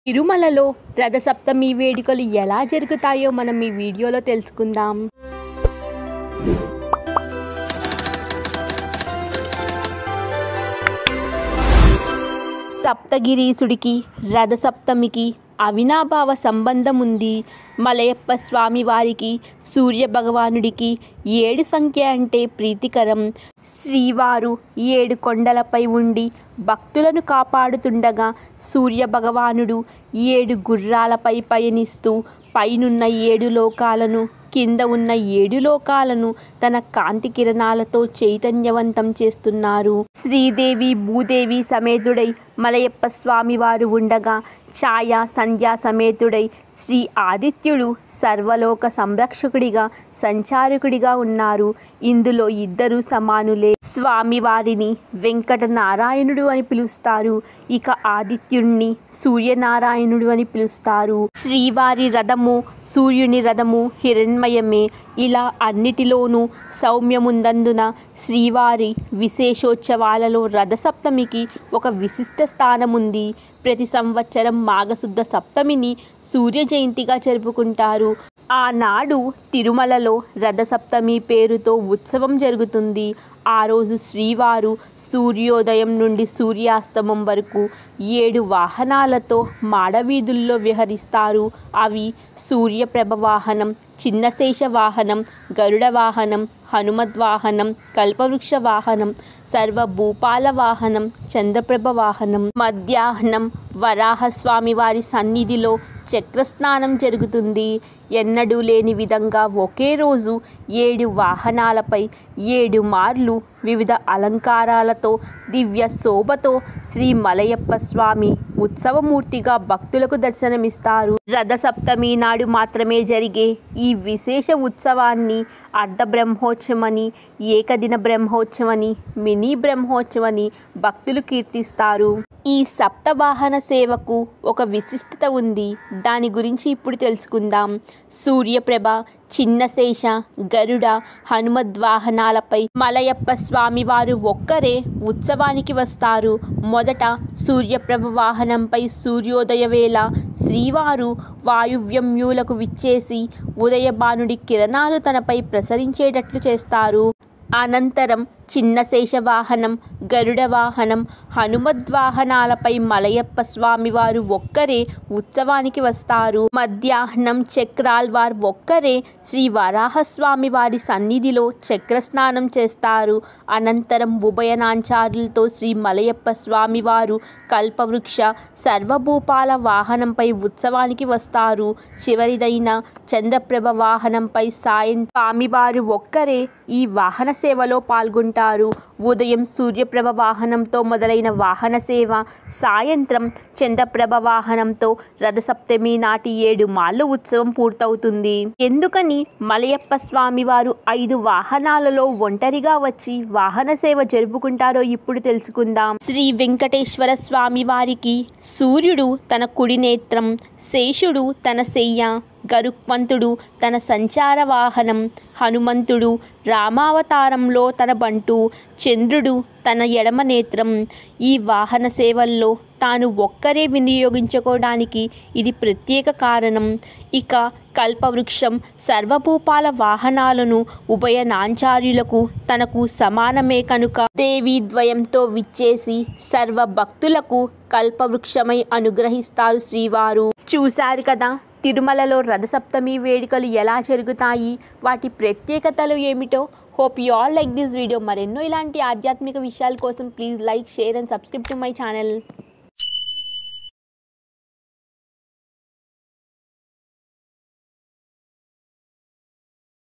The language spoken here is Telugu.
తిరుమలలో రథసప్తమి వేడుకలు ఎలా జరుగుతాయో మనం ఈ వీడియోలో తెలుసుకుందాం. సప్తగిరీసుడికి రథసప్తమికి అవినాభావ సంబంధం ఉంది. మలయప్ప స్వామి వారికి సూర్య భగవానుడికి 7 సంఖ్య అంటే ప్రీతికరం. శ్రీవారు 7 కొండలపై ఉండి భక్తులను కాపాడుతుండగా సూర్య భగవానుడు 7 గుర్రాలపై పయనిస్తూ పైనున్న 7 లోకాలను కింద ఉన్న 7 లోకాలను తన కాంతి కిరణాలతో చైతన్యవంతం చేస్తున్నారు. శ్రీదేవి భూదేవి సమేతుడై మలయప్ప స్వామి వారు ఉండగా ఛాయా సంధ్యా సమేతుడై శ్రీ ఆదిత్యుడు సర్వలోక సంరక్షకుడిగా సంచారకుడిగా ఉన్నారు. ఇందులో ఇద్దరు సమానులే. స్వామివారిని వెంకట నారాయణుడు అని పిలుస్తారు. ఇక ఆదిత్యుణ్ణి సూర్యనారాయణుడు అని పిలుస్తారు. శ్రీవారి రథము సూర్యుని రథము హిరణ్మయమే. ఇలా అన్నిటిలోనూ సౌమ్యముందందున శ్రీవారి విశేషోత్సవాలలో రథసప్తమికి ఒక విశిష్ట స్థానముంది. ప్రతి సంవత్సరం మాఘశుద్ధ సప్తమిని సూర్య జయంతిగా జరుపుకుంటారు. ఆనాడు తిరుమలలో రథసప్తమి పేరుతో ఉత్సవం జరుగుతుంది. ఆ రోజు శ్రీవారు సూర్యోదయం నుండి సూర్యాస్తమం వరకు 7 వాహనాలతో మాడవీధుల్లో విహరిస్తారు. అవి సూర్యప్రభ వాహనం, చిన్నశేష వాహనం, గరుడ వాహనం, హనుమద్వాహనం, కల్పవృక్ష వాహనం, సర్వభూపాల వాహనం, చంద్రప్రభ వాహనం. మధ్యాహ్నం వరాహస్వామి వారి సన్నిధిలో చక్రస్నానం జరుగుతుంది. ఎన్నడూ లేని విధంగా ఒకే రోజు 7 వాహనాలపై 7 మార్లు వివిధ అలంకారాలతో దివ్య శోభతో శ్రీ మలయప్ప స్వామి ఉత్సవమూర్తిగా భక్తులకు దర్శనమిస్తారు. రథసప్తమి నాడు మాత్రమే జరిగే ఈ విశేష ఉత్సవాన్ని అర్ధ బ్రహ్మోత్సవమని, ఏకదిన బ్రహ్మోత్సవమని, మినీ బ్రహ్మోత్సవమని భక్తులు కీర్తిస్తారు. ఈ సప్తవాహన సేవకు ఒక విశిష్టత ఉంది. దాని గురించి ఇప్పుడు తెలుసుకుందాం. సూర్యప్రభ, చిన్నశేష, గరుడ, హనుమద్వాహనాలపై మలయప్ప స్వామి వారు ఒక్కరే ఉత్సవానికి వస్తారు. మొదట సూర్యప్రభ వాహనంపై సూర్యోదయ వేళ శ్రీవారు వాయువ్యమ్యూలకు విచ్చేసి ఉదయభానుడి కిరణాలు తనపై ప్రసరించేటట్లు చేస్తారు. అనంతరం చిన్నశేష వాహనం, గరుడ వాహనం, హనుమద్వాహనాలపై మలయప్ప స్వామి వారు ఒక్కరే ఉత్సవానికి వస్తారు. మధ్యాహ్నం చక్రాల్వార్ ఒక్కరే శ్రీ వరాహస్వామి వారి సన్నిధిలో చక్రస్నానం చేస్తారు. అనంతరం ఉభయనాంచారులతో శ్రీ మలయప్ప స్వామి వారు కల్పవృక్ష సర్వభూపాల వాహనంపై ఉత్సవానికి వస్తారు. చివరిదైన చంద్రప్రభ వాహనంపై స్వామివారు ఒక్కరే ఈ వాహన సేవలో పాల్గొంటారు. ఉదయం సూర్యప్రభ వాహనంతో మొదలైన వాహన సేవ సాయంత్రం చంద్రప్రభ వాహనంతో రథసప్తమి నాటి 7 మార్లు ఉత్సవం పూర్తవుతుంది. ఎందుకని మలయప్ప స్వామి వారు 5 వాహనాలలో ఒంటరిగా వచ్చి వాహన సేవ జరుపుకుంటారో ఇప్పుడు తెలుసుకుందాం. శ్రీ వెంకటేశ్వర స్వామి వారికి సూర్యుడు తన కుడి నేత్రం, శేషుడు తన శయ్య, గరుక్మంతుడు తన సంచార వాహనం, హనుమంతుడు రామావతారంలో తన బంటు, చంద్రుడు తన ఎడమ నేత్రం. ఈ వాహన సేవల్లో తాను ఒక్కరే వినియోగించుకోవడానికి ఇది ప్రత్యేక కారణం. ఇక కల్పవృక్షం సర్వభూపాల వాహనాలను ఉభయనాంచార్యులకు తనకు సమానమే కనుక దేవీద్వయంతో విచ్చేసి సర్వ భక్తులకు కల్పవృక్షమై అనుగ్రహిస్తారు శ్రీవారు. చూశారు కదా తిరుమలలో రథసప్తమి వేడుకలు ఎలా జరుగుతాయి, వాటి ప్రత్యేకతలు ఏమిటో. Hope you all like this video. మరెన్నో ఇలాంటి ఆధ్యాత్మిక విషయాల కోసం please like, share and subscribe to my channel.